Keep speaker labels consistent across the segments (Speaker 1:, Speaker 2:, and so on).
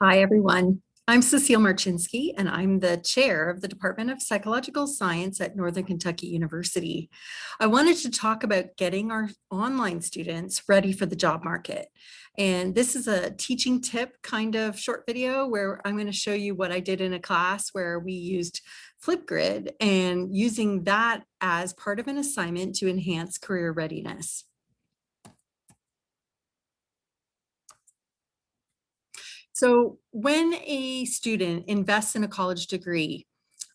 Speaker 1: Hi, everyone. I'm Cecile Marchinsky, and I'm the chair of the Department of Psychological Science at Northern Kentucky University. I wanted to talk about getting our online students ready for the job market. And this is a teaching tip kind of short video where I'm going to show you what I did in a class where we used Flipgrid and using that as part of an assignment to enhance career readiness. So when a student invests in a college degree,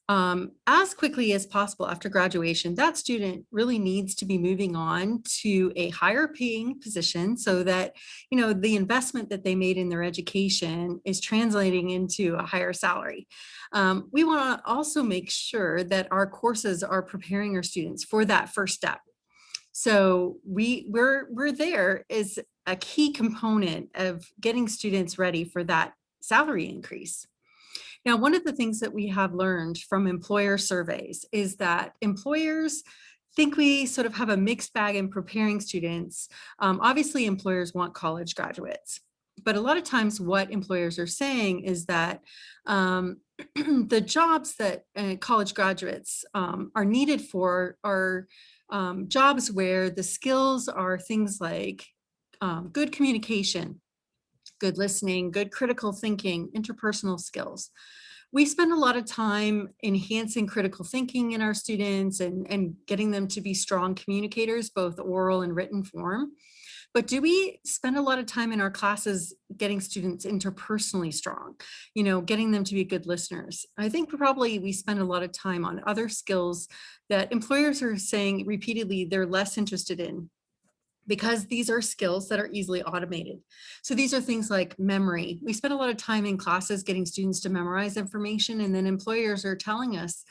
Speaker 1: as quickly as possible after graduation, that student really needs to be moving on to a higher paying position so that, the investment that they made in their education is translating into a higher salary. We want to also make sure that our courses are preparing our students for that first step. So we're there is a key component of getting students ready for that salary increase. Now, one of the things that we have learned from employer surveys is that employers think we sort of have a mixed bag in preparing students. Obviously, employers want college graduates, but a lot of times what employers are saying is that the jobs that college graduates are needed for are jobs where the skills are things like good communication, good listening, good critical thinking, interpersonal skills. We spend a lot of time enhancing critical thinking in our students and getting them to be strong communicators, both oral and written form. But do we spend a lot of time in our classes getting students interpersonally strong, getting them to be good listeners? I think probably we spend a lot of time on other skills that employers are saying repeatedly they're less interested in, because these are skills that are easily automated. So these are things like memory. We spend a lot of time in classes getting students to memorize information, and then employers are telling us,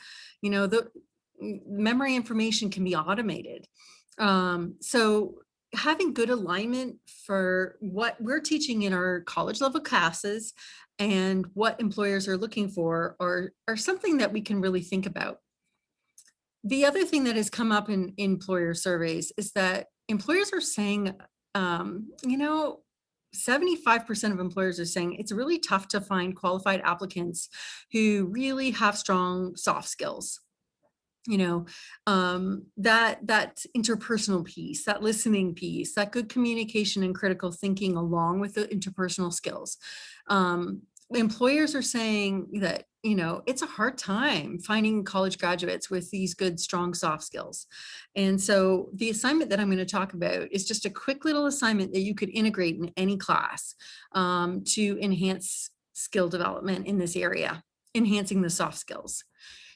Speaker 1: the memory information can be automated. So having good alignment for what we're teaching in our college level classes and what employers are looking for are something that we can really think about. The other thing that has come up in employer surveys is that employers are saying, 75% of employers are saying it's really tough to find qualified applicants who really have strong soft skills. That interpersonal piece, that listening piece, that good communication and critical thinking along with the interpersonal skills. Employers are saying that, it's a hard time finding college graduates with these good, strong soft skills. And so the assignment that I'm going to talk about is just a quick little assignment that you could integrate in any class to enhance skill development in this area, enhancing the soft skills.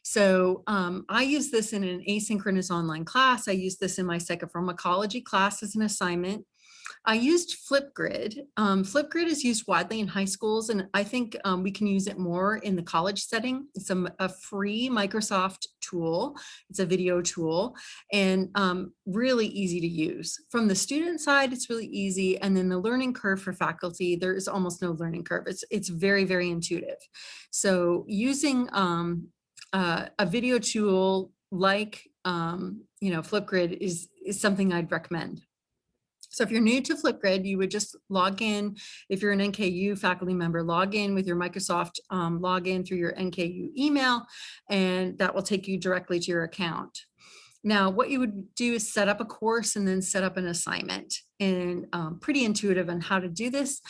Speaker 1: So I use this in an asynchronous online class. I use this in my psychopharmacology class as an assignment. I used Flipgrid. Flipgrid is used widely in high schools, and I think we can use it more in the college setting. It's a free Microsoft tool. It's a video tool and really easy to use. From the student side, it's really easy. And then the learning curve for faculty, there is almost no learning curve. It's very, very intuitive. So using a video tool like Flipgrid is something I'd recommend. So if you're new to Flipgrid, you would just log in. If you're an NKU faculty member, log in with your Microsoft login through your NKU email, and that will take you directly to your account. Now, what you would do is set up a course and then set up an assignment, and pretty intuitive on how to do this.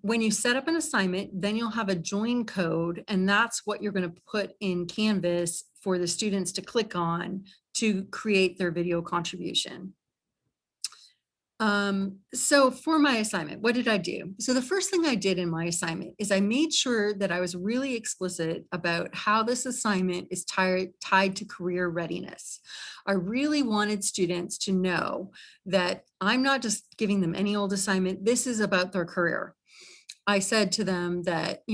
Speaker 1: When you set up an assignment, then you'll have a join code, and that's what you're going to put in Canvas for the students to click on to create their video contribution. So for my assignment, what did I do? So the first thing I did in my assignment is I made sure that I was really explicit about how this assignment is tied to career readiness. I really wanted students to know that I'm not just giving them any old assignment. This is about their career. I said to them that,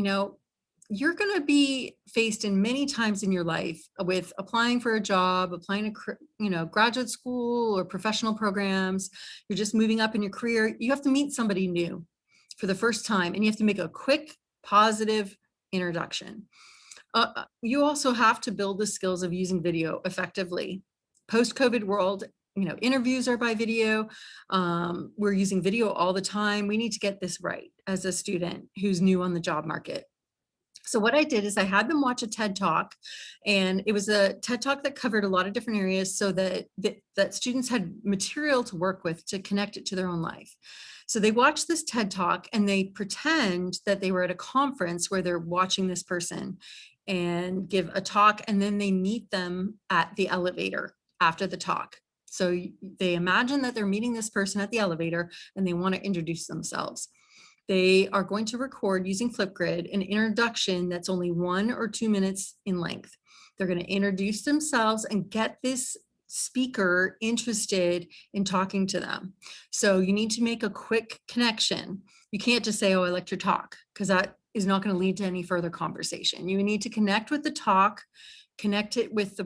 Speaker 1: you're going to be faced in many times in your life with applying for a job, applying to, graduate school or professional programs. You're just moving up in your career. You have to meet somebody new for the first time, and you have to make a quick, positive introduction. You also have to build the skills of using video effectively. Post-COVID world, interviews are by video. We're using video all the time. We need to get this right as a student who's new on the job market. So what I did is I had them watch a TED Talk, and it was a TED Talk that covered a lot of different areas so that students had material to work with to connect it to their own life. So they watched this TED Talk and they pretend that they were at a conference where they're watching this person and give a talk, and then they meet them at the elevator after the talk. So they imagine that they're meeting this person at the elevator and they want to introduce themselves. They are going to record using Flipgrid an introduction that's only 1 or 2 minutes in length. They're going to introduce themselves and get this speaker interested in talking to them. So you need to make a quick connection. You can't just say, oh, I liked your talk, because that is not going to lead to any further conversation. You need to connect with the talk, connect it with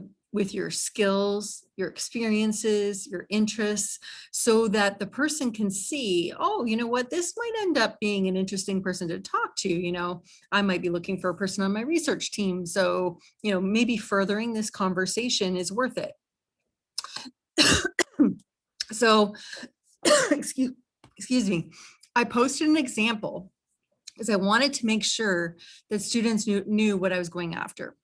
Speaker 1: your skills, your experiences, your interests, so that the person can see, oh, you know what, this might end up being an interesting person to talk to. I might be looking for a person on my research team. So, maybe furthering this conversation is worth it. So, excuse me, I posted an example because I wanted to make sure that students knew what I was going after.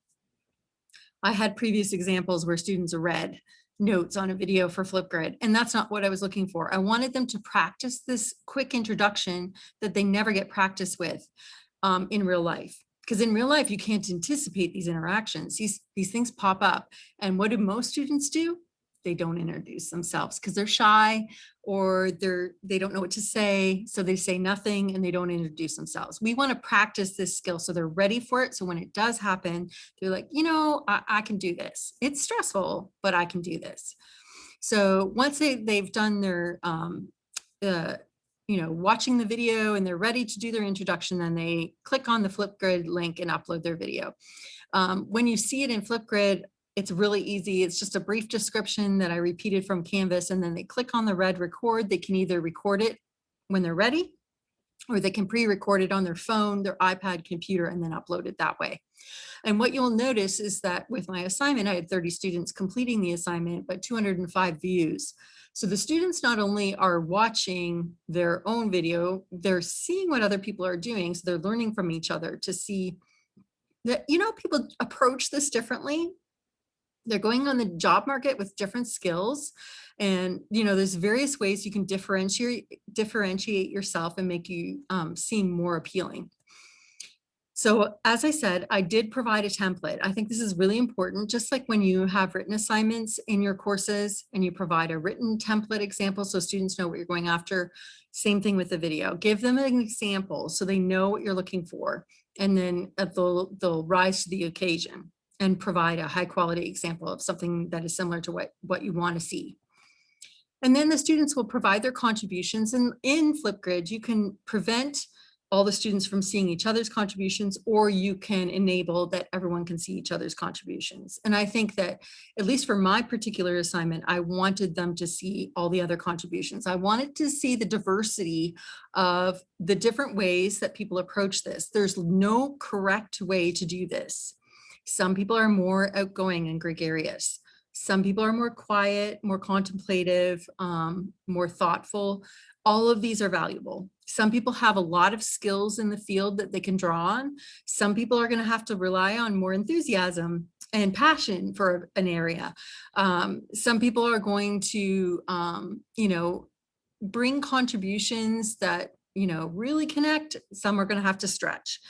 Speaker 1: I had previous examples where students read notes on a video for Flipgrid, and that's not what I was looking for. I wanted them to practice this quick introduction that they never get practice with in real life. Because in real life, you can't anticipate these interactions. These things pop up. And what do most students do? They don't introduce themselves because they're shy, or they don't know what to say. So they say nothing and they don't introduce themselves. We want to practice this skill so they're ready for it. So when it does happen, they're like, I can do this. It's stressful, but I can do this. So once they've done their, watching the video and they're ready to do their introduction, then they click on the Flipgrid link and upload their video. When you see it in Flipgrid, it's really easy. It's just a brief description that I repeated from Canvas, and then they click on the red record. They can either record it when they're ready, or they can pre-record it on their phone, their iPad, computer, and then upload it that way. And what you'll notice is that with my assignment, I had 30 students completing the assignment, but 205 views. So the students not only are watching their own video, they're seeing what other people are doing. So they're learning from each other to see that, people approach this differently. They're going on the job market with different skills. And, there's various ways you can differentiate yourself and make you seem more appealing. So as I said, I did provide a template. I think this is really important, just like when you have written assignments in your courses and you provide a written template example so students know what you're going after. Same thing with the video. Give them an example so they know what you're looking for, and then they'll rise to the occasion and provide a high quality example of something that is similar to what you want to see. And then the students will provide their contributions. And in Flipgrid, you can prevent all the students from seeing each other's contributions, or you can enable that everyone can see each other's contributions. And I think that, at least for my particular assignment, I wanted them to see all the other contributions. I wanted to see the diversity of the different ways that people approach this. There's no correct way to do this. Some people are more outgoing and gregarious. Some people are more quiet, more contemplative, more thoughtful. All of these are valuable. Some people have a lot of skills in the field that they can draw on. Some people are going to have to rely on more enthusiasm and passion for an area. Some people are going to, bring contributions that, really connect. Some are going to have to stretch.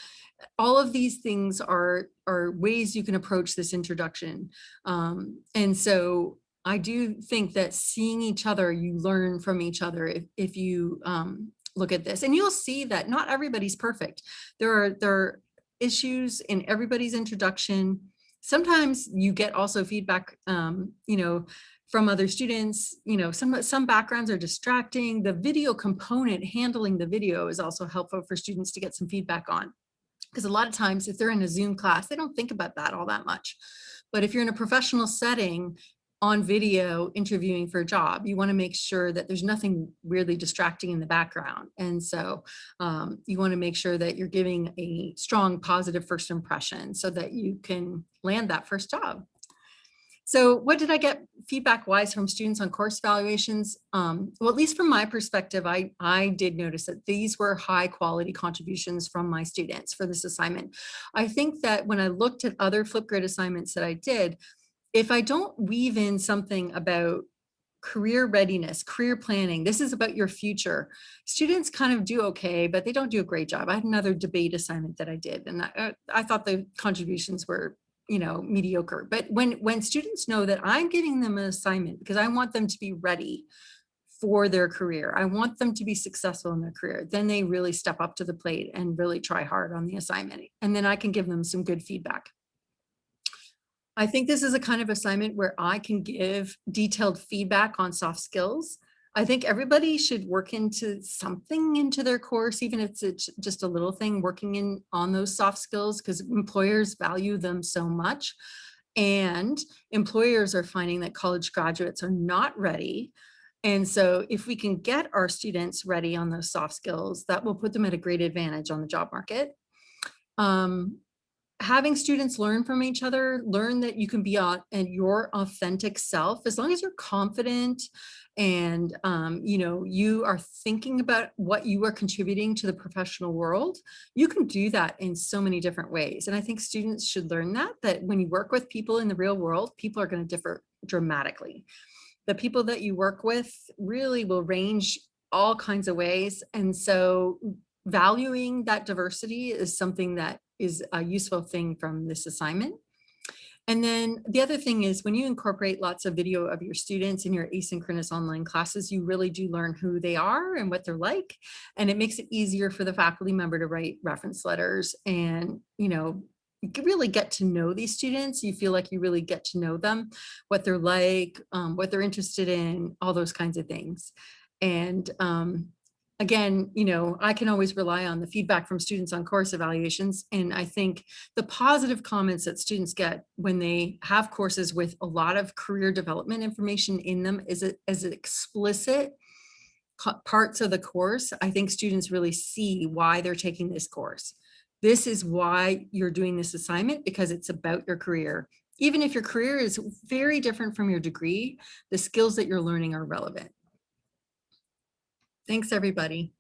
Speaker 1: All of these things are ways you can approach this introduction. And so I do think that seeing each other, you learn from each other if you look at this. And you'll see that not everybody's perfect. There are issues in everybody's introduction. Sometimes you get also feedback, from other students. Some backgrounds are distracting. The video component, handling the video, is also helpful for students to get some feedback on. Because a lot of times if they're in a Zoom class, they don't think about that all that much. But if you're in a professional setting on video interviewing for a job, you want to make sure that there's nothing weirdly distracting in the background. And so you want to make sure that you're giving a strong positive first impression so that you can land that first job. So what did I get feedback wise from students on course evaluations? Well, at least from my perspective, I did notice that these were high quality contributions from my students for this assignment. I think that when I looked at other Flipgrid assignments that I did, if I don't weave in something about career readiness, career planning, this is about your future, students kind of do okay, but they don't do a great job. I had another debate assignment that I did, and I thought the contributions were, mediocre. But when students know that I'm giving them an assignment because I want them to be ready for their career, I want them to be successful in their career, then they really step up to the plate and really try hard on the assignment. And then I can give them some good feedback. I think this is a kind of assignment where I can give detailed feedback on soft skills. I think everybody should work into something into their course, even if it's just a little thing, working in on those soft skills, because employers value them so much. And employers are finding that college graduates are not ready. And so if we can get our students ready on those soft skills, that will put them at a great advantage on the job market. Having students learn from each other, learn that you can be your authentic self, as long as you're confident and you are thinking about what you are contributing to the professional world, you can do that in so many different ways. And I think students should learn that when you work with people in the real world, people are going to differ dramatically. The people that you work with really will range all kinds of ways. And so valuing that diversity is something that is a useful thing from this assignment. And then the other thing is when you incorporate lots of video of your students in your asynchronous online classes, you really do learn who they are and what they're like. And it makes it easier for the faculty member to write reference letters and, really get to know these students. You feel like you really get to know them, what they're like, what they're interested in, all those kinds of things. And again, I can always rely on the feedback from students on course evaluations. And I think the positive comments that students get when they have courses with a lot of career development information in them is as explicit parts of the course. I think students really see why they're taking this course. This is why you're doing this assignment, because it's about your career. Even if your career is very different from your degree, the skills that you're learning are relevant. Thanks, everybody.